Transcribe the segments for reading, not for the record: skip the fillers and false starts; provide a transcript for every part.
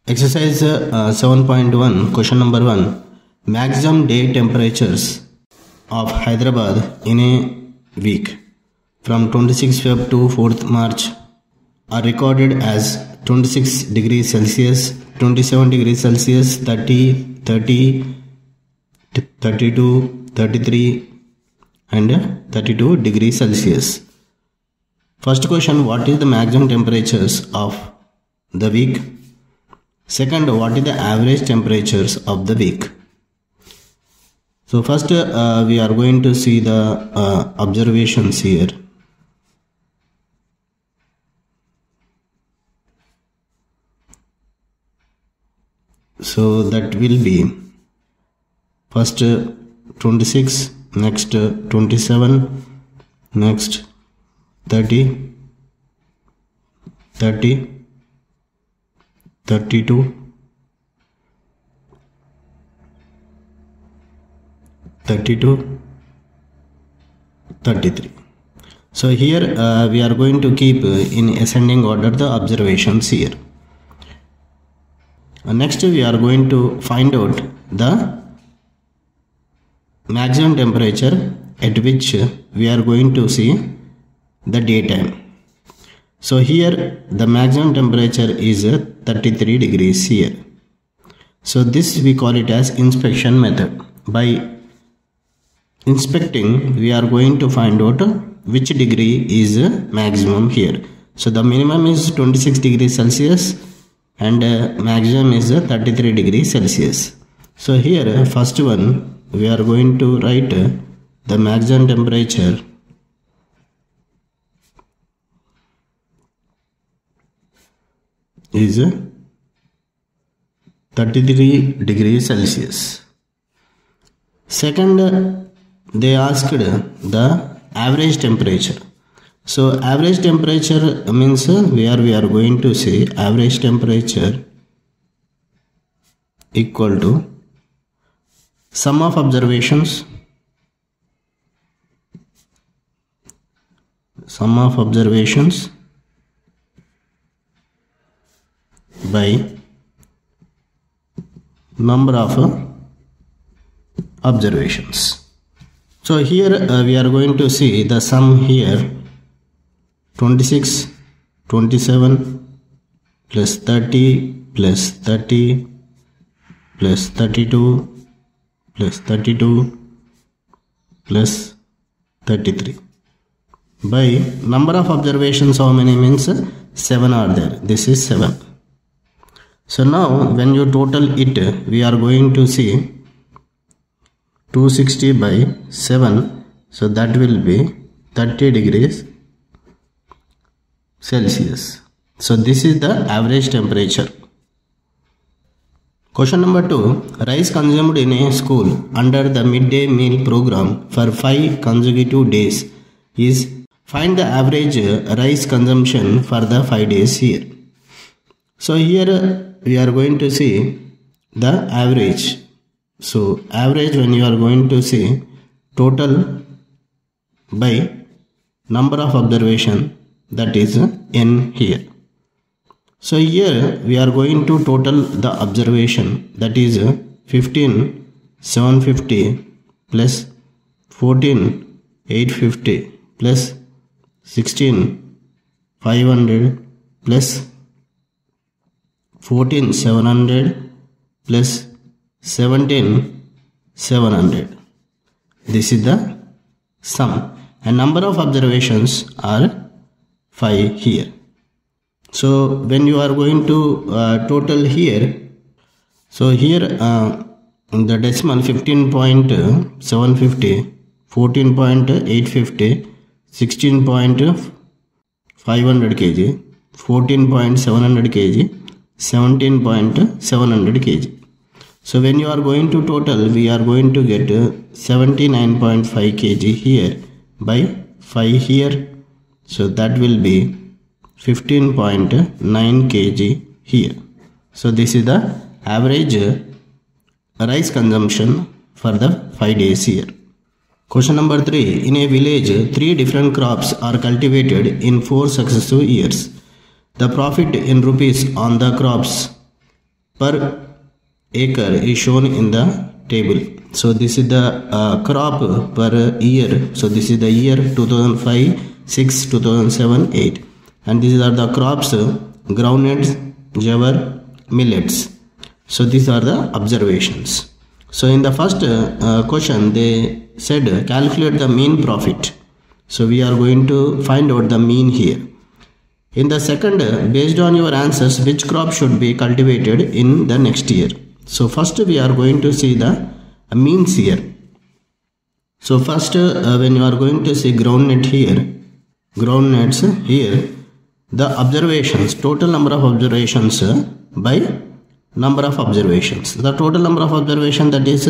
Exercise 7.1, question number 1. Maximum day temperatures of Hyderabad in a week from 26 Feb to 4th March are recorded as 26 degrees Celsius, 27 degrees Celsius, 30, 32, 33 and 32 degrees Celsius. First question, what is the maximum temperatures of the week? Second, what is the average temperatures of the week? So first we are going to see the observations here. So that will be first 26, next 27, next 30, 32, 33. So here we are going to keep in ascending order the observations here. Next we are going to find out the maximum temperature at which we are going to see the daytime. So here the maximum temperature is 33 degrees here. So this we call it as inspection method. By inspecting we are going to find out which degree is maximum here. So the minimum is 26 degrees Celsius and maximum is 33 degrees Celsius. So here first one we are going to write the maximum temperature is 33 degrees Celsius. Second, they asked the average temperature. So average temperature means where we are going to say average temperature equal to sum of observations by number of observations. So here we are going to see the sum here 26, 27 plus 30 plus 30 plus 32 plus 32 plus 33 by number of observations. How many means 7 are there? This is 7. So now when you total it, we are going to see 260 by 7. So that will be 30 degrees Celsius. So this is the average temperature. Question number 2. Rice consumed in a school under the midday meal program for 5 consecutive days is find the average rice consumption for the 5 days here. So here we are going to see the average. So average when you are going to see total by number of observation, that is n here. So here we are going to total the observation, that is 15,750 plus 14,850 plus 16,500 plus 14,700 plus 17,700. This is the sum and number of observations are 5 here. So when you are going to total here, so here in the decimal 15.750, 14.850, 16.500 kg, 14.700 kg, 17.700 kg. So when you are going to total, we are going to get 79.5 kg here by 5 here. So that will be 15.9 kg here. So this is the average rice consumption for the 5 days here. Question number 3. In a village, 3 different crops are cultivated in 4 successive years. The profit in rupees on the crops per acre is shown in the table. So this is the crop per year. So this is the year 2005, 6, 2007, 8, and these are the crops: groundnuts, jawar, millets. So these are the observations. So in the first question they said calculate the mean profit. So we are going to find out the mean here. In the second, based on your answers, which crop should be cultivated in the next year? So first we are going to see the means here. So first when you are going to see groundnuts here, the observations, total number of observations by number of observations. The total number of observation, that is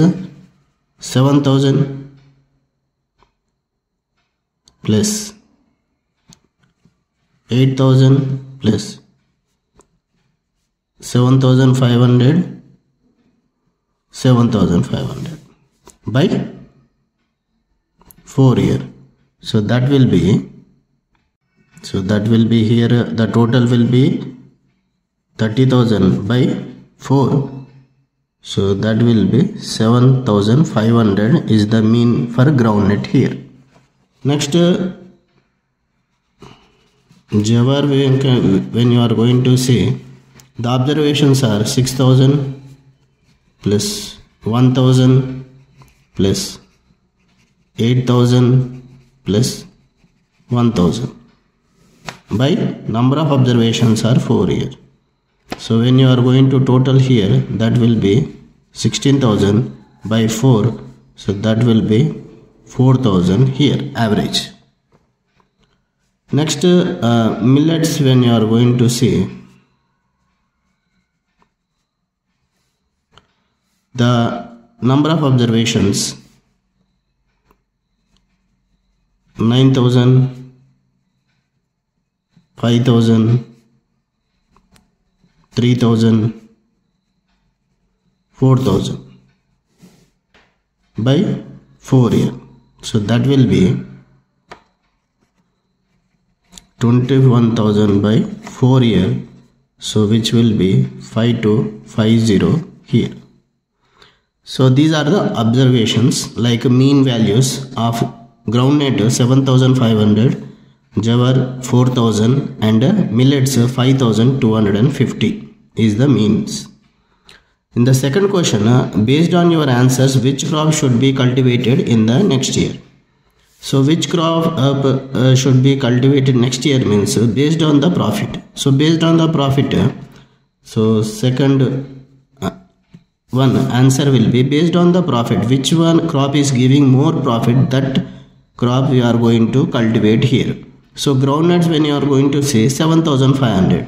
7,000 plus 8,000 plus 7,500 by 4 year. So that will be here, the total will be 30,000 by 4. So that will be 7,500 is the mean for groundnut here. Next, jawar, when you are going to see, the observations are 6,000 plus 1,000 plus 8,000 plus 1,000 by number of observations are 4 year. So when you are going to total here, that will be 16,000 by 4. So that will be 4,000 here average. Next, millets, when you are going to see, the number of observations 9,000, 5,000, 3,000, 4,000 by 4 year. So that will be 21,000 by 4 year. So which will be 5250 here. So these are the observations, like mean values of groundnut 7,500, jawar 4,000 and millets 5,250 is the means. In the second question, based on your answers, which crop should be cultivated in the next year? So which crop should be cultivated next year means based on the profit. So based on the profit, so second one answer will be based on the profit. Which one crop is giving more profit, that crop we are going to cultivate here. So groundnuts, when you are going to say 7,500,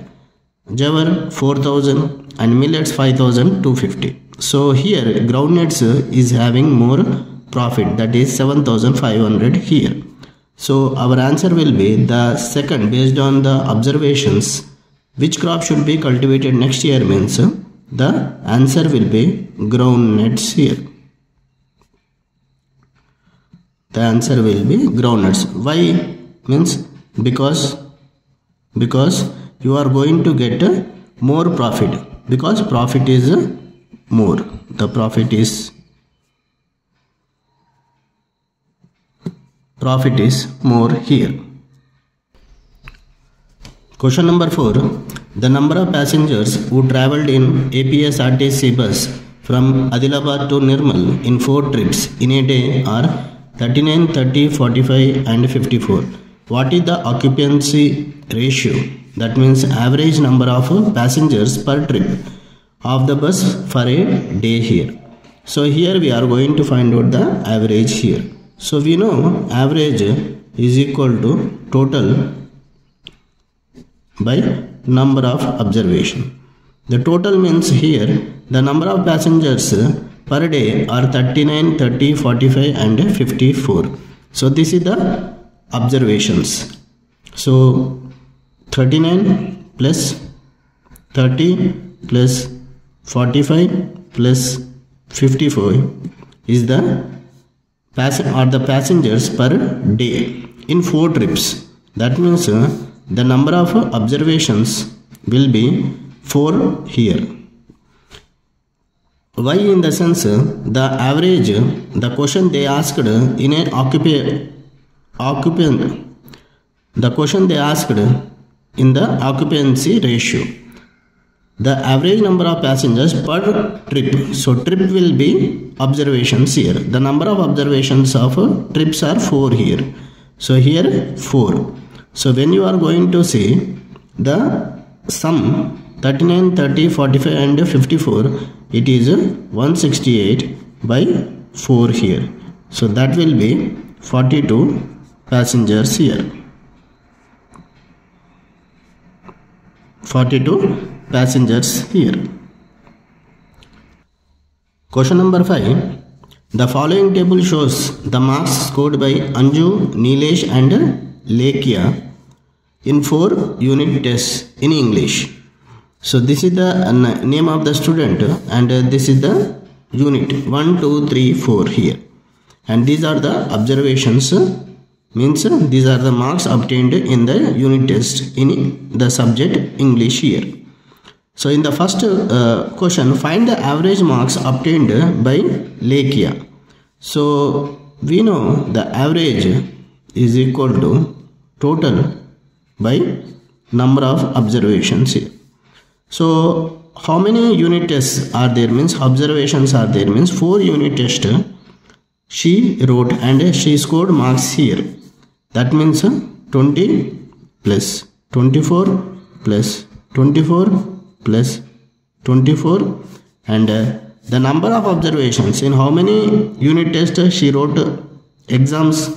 jawar 4,000 and millets 5,250. So here groundnuts is having more profit, that is 7,500 here. So our answer will be the second, based on the observations, which crop should be cultivated next year means the answer will be groundnuts here. The answer will be groundnuts. Why? Means because you are going to get more profit, because profit is more. The profit is more here. Question number 4. The number of passengers who travelled in APSRTC bus from Adilabad to Nirmal in 4 trips in a day are 39, 30, 45 and 54. What is the occupancy ratio? That means average number of passengers per trip of the bus for a day here. So here we are going to find out the average here. So we know average is equal to total by number of observation. The total means here the number of passengers per day are 39, 30, 45 and 54. So this is the observations. So 39 plus 30 plus 45 plus 54 is the passengers per day in 4 trips. That means the number of observations will be 4 here. Why in the sense the average, the question they asked in a the question they asked in the occupancy ratio. The average number of passengers per trip. So trip will be observations here. The number of observations of trips are 4 here. So here 4. So when you are going to see the sum 39, 30, 45 and 54, it is 168 by 4 here. So that will be 42 passengers here. 42 passengers here. Question number 5. The following table shows the marks scored by Anju, Nilesh and Lekya in 4 unit tests in English. So this is the name of the student and this is the unit 1, 2, 3, 4 here. And these are the observations, means these are the marks obtained in the unit test in the subject English here. So in the first question, find the average marks obtained by Lekya. So we know the average is equal to total by number of observations here. So how many unit tests are there, means observations are there, means 4 unit tests she wrote and she scored marks here. That means 20 plus 24 plus 24 plus 24 and the number of observations in how many unit tests she wrote exams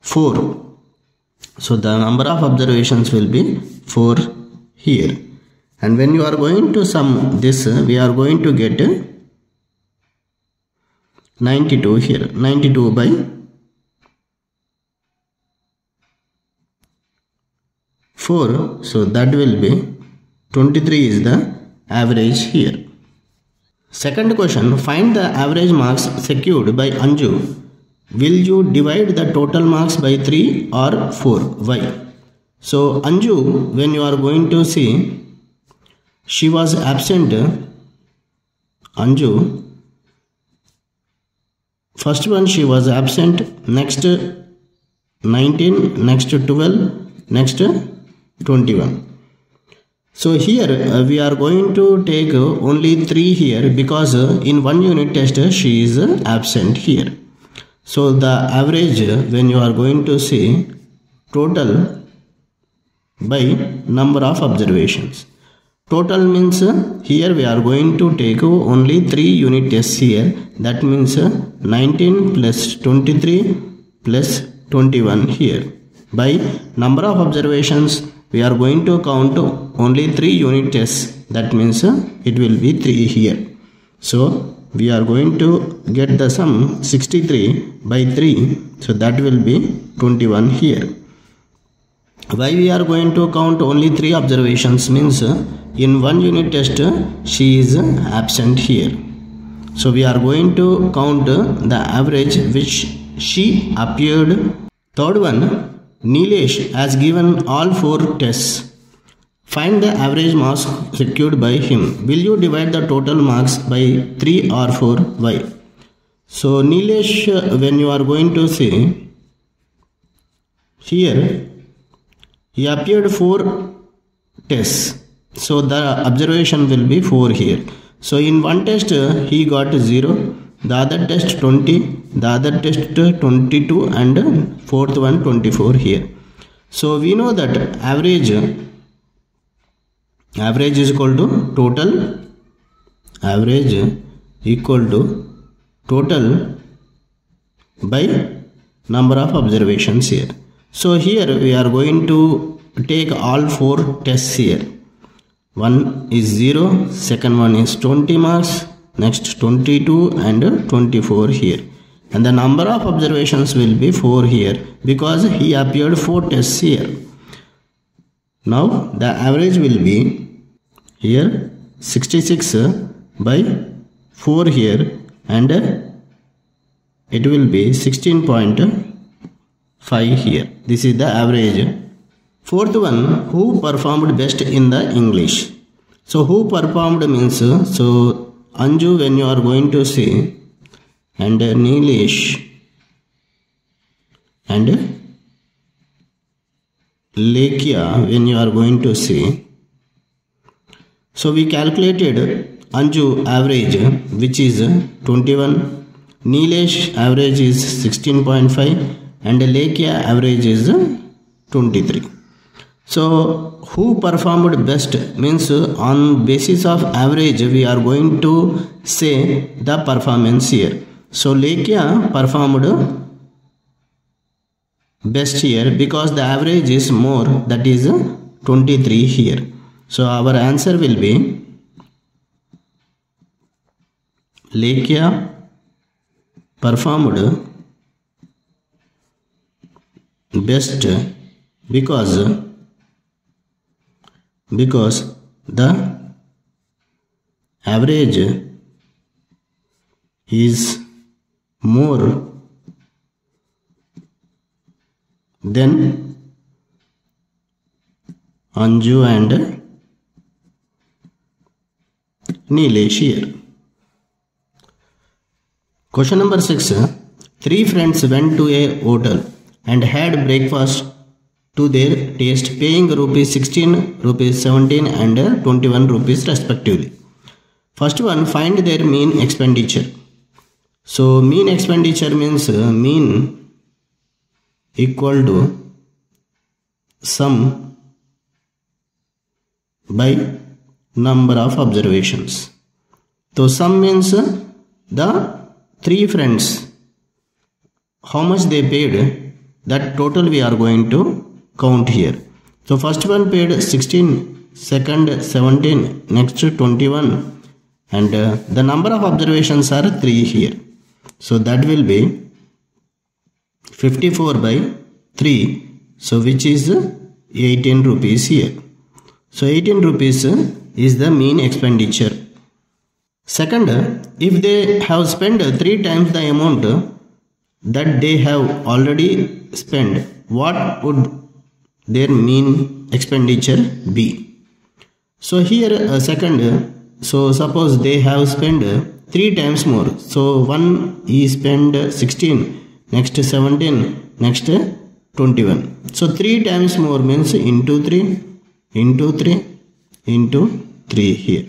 4. So the number of observations will be 4 here. And when you are going to sum this, we are going to get 92 here. 92 by 4. So that will be 23 is the average here. Second question, find the average marks secured by Anju. Will you divide the total marks by 3 or 4? Why? So Anju, when you are going to see, she was absent. Anju, first one she was absent, next 19, next 12, next 21. So here we are going to take only 3 here because in 1 unit test she is absent here. So the average, when you are going to see total by number of observations. Total means here we are going to take only 3 unit tests here. That means 19 plus 23 plus 21 here. By number of observations we are going to count only 3 unit tests. That means it will be 3 here. So we are going to get the sum 63 by 3. So that will be 21 here. Why we are going to count only 3 observations, means in 1 unit test she is absent here. So we are going to count the average which she appeared. Third one, Nilesh has given all 4 tests. Find the average marks secured by him. Will you divide the total marks by 3 or 4? Why? So Nilesh, when you are going to see here, he appeared 4 tests. So the observation will be 4 here. So in one test he got 0, the other test 20, the other test 22 and 4th one 24 here. So we know that average is equal to total, average equal to total by number of observations here. So here we are going to take all 4 tests here. One is 0, second one is 20 marks, next 22 and 24 here. And the number of observations will be 4 here because he appeared 4 tests here. Now the average will be here 66 by 4 here and it will be 16.5 here. This is the average. Fourth one, who performed best in the English? So who performed means, so Anju when you are going to see, and Nilesh and Lekya when you are going to see. So we calculated Anju average, which is 21, Nilesh average is 16.5 and Lekya average is 23. So who performed best means on basis of average we are going to say the performance here. So Lekya performed best here because the average is more, that is 23 here. So our answer will be Lekya performed best because the average is more than Anju and Nilesh here. Question number 6. 3 friends went to a hotel and had breakfast to their taste, paying rupees 16, rupees 17 and 21 rupees respectively. First one, find their mean expenditure. So mean expenditure means mean equal to sum by number of observations. So sum means the 3 friends, how much they paid, that total we are going to count here. So first one paid 16, second 17, next 21, and the number of observations are 3 here. So that will be 54 by 3, so which is 18 rupees here. So 18 rupees is the mean expenditure. Second, if they have spent 3 times the amount that they have already spent, what would their mean expenditure be? So here second, so suppose they have spent 3 times more. So one is spent 16, next 17, next 21. So 3 times more means into 3, into 3, into 3 here.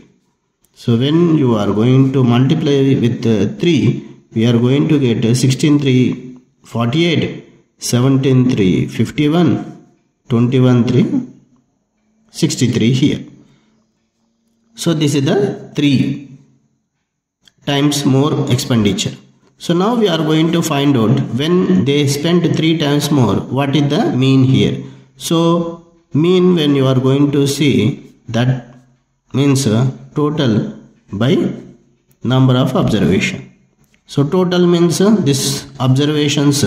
So when you are going to multiply with 3, we are going to get 16 3 48, 17 3 51, 21 3 63 here. So this is the 3 times more expenditure. So now we are going to find out when they spent 3 times more, what is the mean here. So mean, when you are going to see, that means total by number of observation. So total means this observations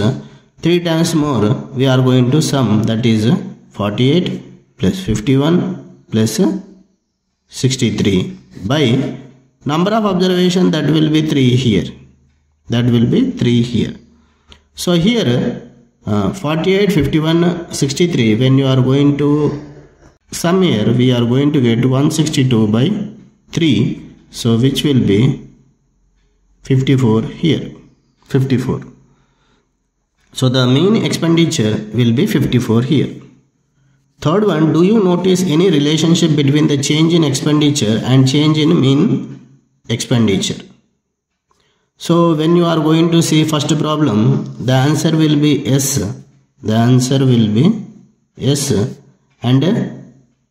3 times more we are going to sum, that is 48 plus 51 plus 63 by number of observation, that will be 3 here. That will be 3 here. So here 48, 51, 63, when you are going to sum here, we are going to get 162 by 3. So which will be 54 here. 54. So the mean expenditure will be 54 here. Third one, do you notice any relationship between the change in expenditure and change in mean expenditure? So when you are going to see first problem, the answer will be yes. The answer will be yes, and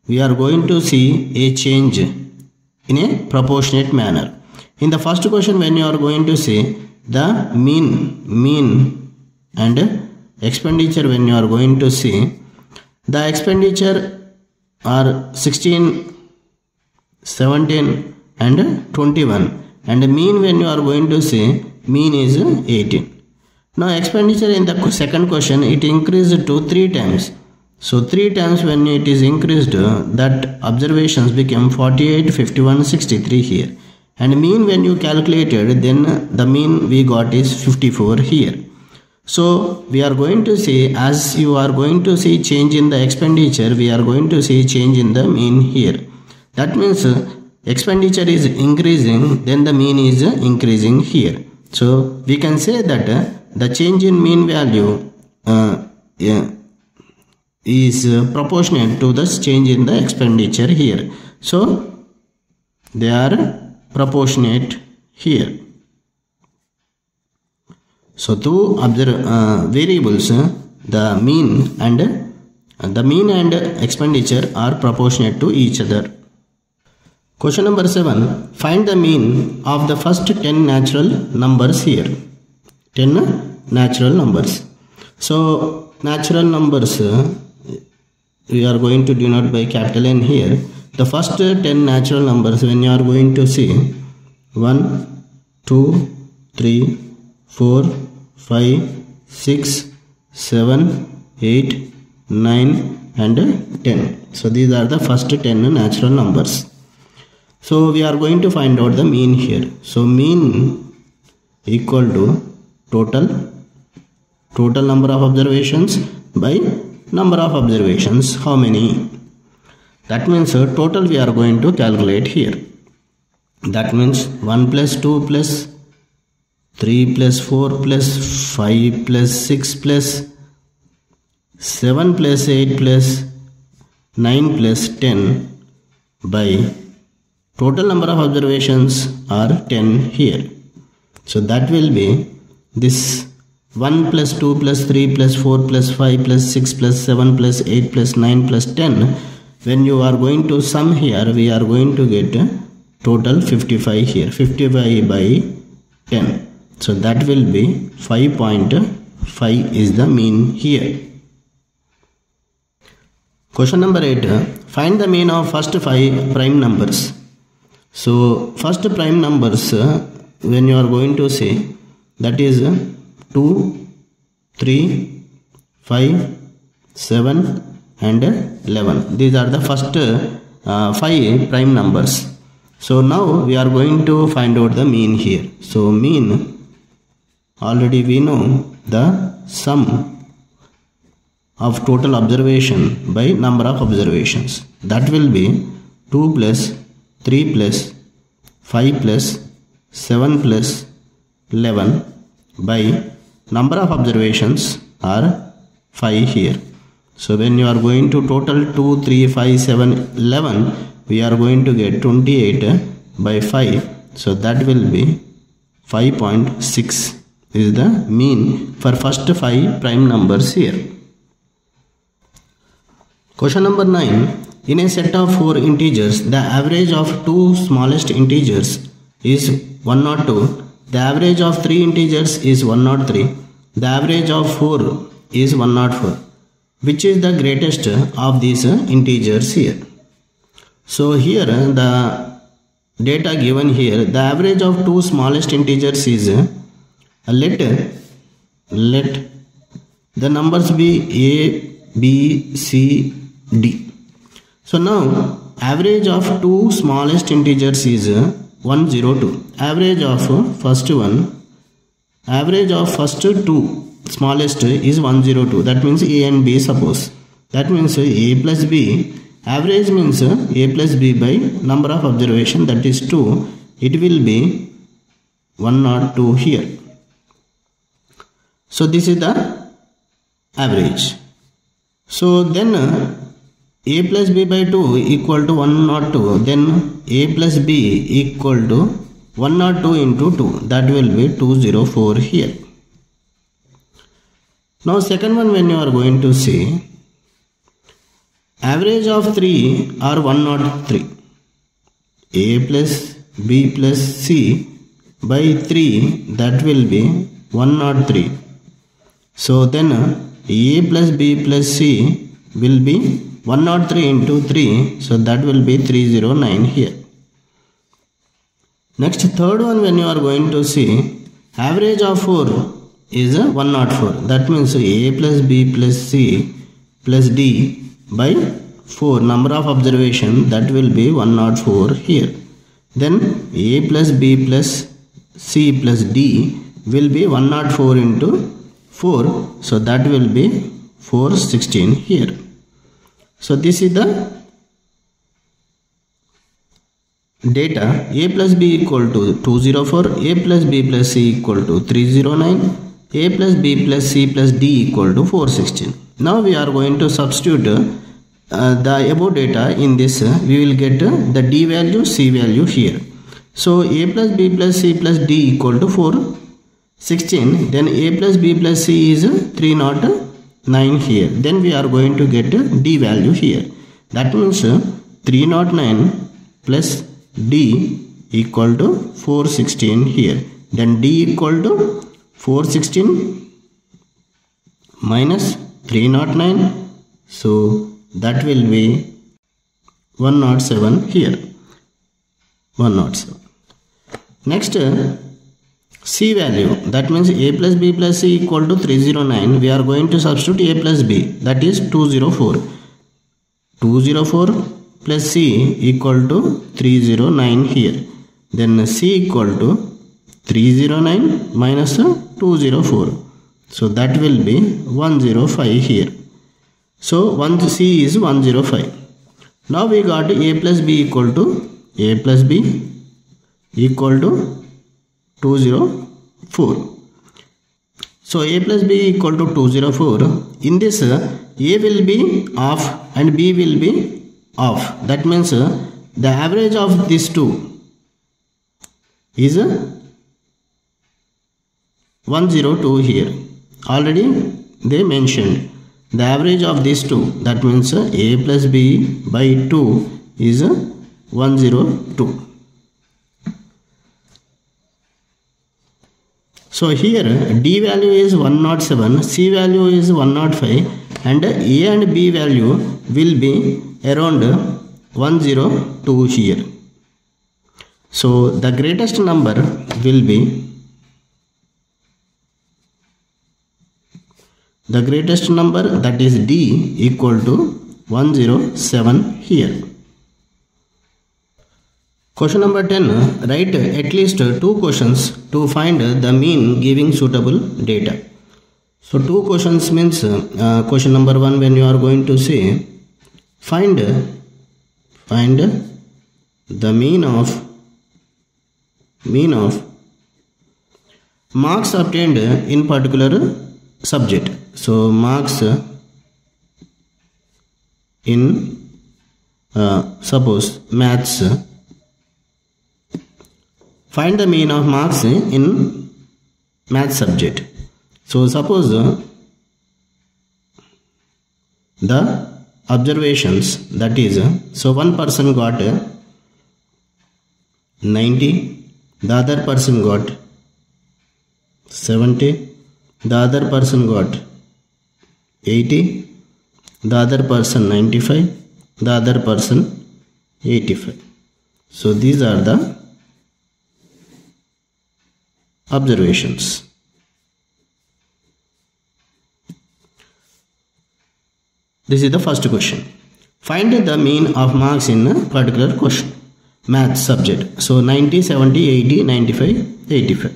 we are going to see a change in a proportionate manner. In the first question, when you are going to see the mean and expenditure, when you are going to see, the expenditure are 16, 17 and 21, and mean, when you are going to see, mean is 18. Now expenditure in the second question, it increased to 3 times. So 3 times when it is increased, that observations became 48, 51, 63 here. And mean, when you calculated, then the mean we got is 54 here. So we are going to see, as you are going to see change in the expenditure, we are going to see change in the mean here. That means expenditure is increasing, then the mean is increasing here. So we can say that the change in mean value is proportionate to the change in the expenditure here. So they are proportionate here. So two variables, the mean and expenditure are proportionate to each other. Question number 7. Find the mean of the first 10 natural numbers here. 10 natural numbers. So natural numbers we are going to denote by capital N here. The first 10 natural numbers, when you are going to see 1, 2, 3, 4, 5, 6, 7, 8, 9 and 10. So these are the first 10 natural numbers. So we are going to find out the mean here. So mean equal to total number of observations by number of observations. How many? That means total we are going to calculate here. That means 1 plus 2 plus 3 plus 4 plus 5 plus 6 plus 7 plus 8 plus 9 plus 10 by total number of observations are 10 here. So that will be this 1 plus 2 plus 3 plus 4 plus 5 plus 6 plus 7 plus 8 plus 9 plus 10. When you are going to sum here, we are going to get total 55 here. 55 by 10. So that will be 5.5 is the mean here. Question number 8. Find the mean of first 5 prime numbers. So first prime numbers, when you are going to say, that is 2, 3, 5, 7 and 11. These are the first 5 prime numbers. So now we are going to find out the mean here. So mean, already we know the sum of total observation by number of observations. That will be 2 plus 3 plus 5 plus 7 plus 11 by number of observations are 5 here. So when you are going to total 2, 3, 5, 7, 11, we are going to get 28 by 5. So that will be 5.6 is the mean for first 5 prime numbers here. Question number 9. In a set of 4 integers, the average of 2 smallest integers is 102. The average of 3 integers is 103. The average of 4 is 104. Which is the greatest of these integers here? So here the data given here, the average of 2 smallest integers is let the numbers be A, B, C, D. So now average of 2 smallest integers is 102. Average of first 2 smallest is 102. That means A and B, suppose. That means A plus B. Average means A plus B by number of observation, that is 2. It will be 102 here. So this is the average. So then A plus B by 2 equal to 102. Then A plus B equal to 102 into 2. That will be 204 here. Now second one, when you are going to see, average of 3 are 103. A plus B plus C by 3, that will be 103. So then A plus B plus C will be 103 into 3, so that will be 309 here. Next third one, when you are going to see, average of 4 is 104. That means A plus B plus C plus D by 4, number of observation, that will be 104 here. Then A plus B plus C plus D will be 104 into 4, so that will be 416 here. So this is the data a plus b equal to 204, a plus b plus c equal to 309, a plus b plus c plus d equal to 416. Now we are going to substitute the above data in this. We will get the d value, c value here. So a plus b plus c plus d equal to 416. Then a plus b plus c is 309 here. Then we are going to get d value here. That means 309 plus d equal to 416 here. Then d equal to 416 minus 309. So that will be 107 here. 107. Next, c value, that means a plus b plus c equal to 309. We are going to substitute a plus b, that is 204. 204 plus c equal to 309 here. Then c equal to 309 minus 204. So that will be 105 here. So c is 105. Now we got a plus b equal to a plus b equal to 204. So a plus b equal to 204. In this a will be off and b will be off. That means the average of these two is 102 here. Already they mentioned the average of these two. That means a plus b by 2 is 102. So here d value is 107, c value is 105, and a and b value will be around 102 here. So the greatest number will be that is d equal to 107 here. Question number 10. Write at least 2 questions to find the mean giving suitable data. So 2 questions means question number 1, when you are going to say find the mean of marks obtained in particular subject. So marks in suppose maths. Find the mean of marks in math subject. So suppose the observations, that is, so one person got 90, the other person got 70, the other person got 80, the other person 95, the other person 85. So these are the observations. This is the first question. Find the mean of marks in a particular question, math subject. So 90, 70, 80, 95, 85.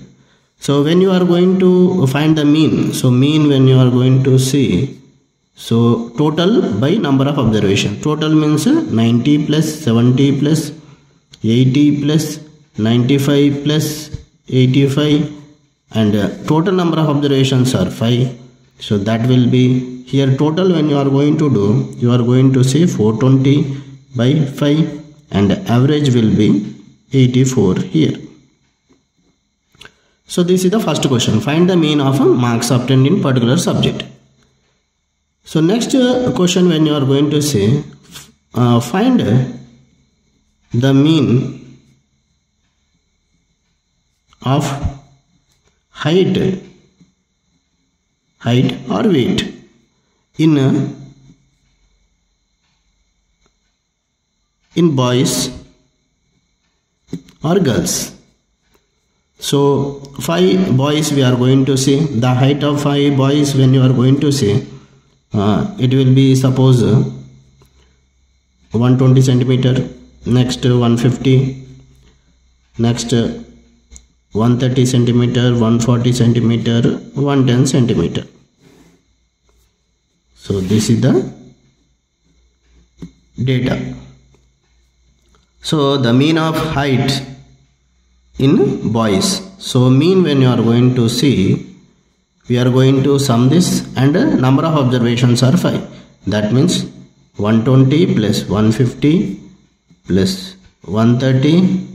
So when you are going to find the mean, so mean when you are going to see, so total by number of observation. Total means 90 plus 70 plus 80 plus 95 plus 85, and total number of observations are 5. So that will be here total. When you are going to do, you are going to say 420 by 5, and average will be 84 here. So this is the first question. Find the mean of marks obtained in particular subject. So next question, when you are going to say find the mean of height or weight in boys or girls. So 5 boys we are going to say the height of 5 boys. When you are going to say it will be suppose 120 centimeter, next 150, next 130 centimeter, 140 centimeter, 110 centimeter. So this is the data. So the mean of height in boys. So mean, when you are going to see, we are going to sum this, and number of observations are 5. That means 120 plus 150 plus 130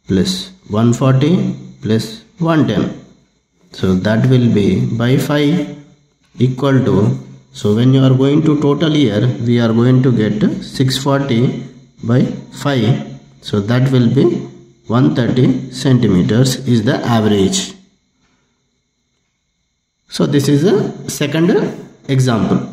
plus 140 plus 110. So that will be by 5 equal to, so when you are going to total here, we are going to get 640 by 5. So that will be 130 centimeters is the average. So this is a second example.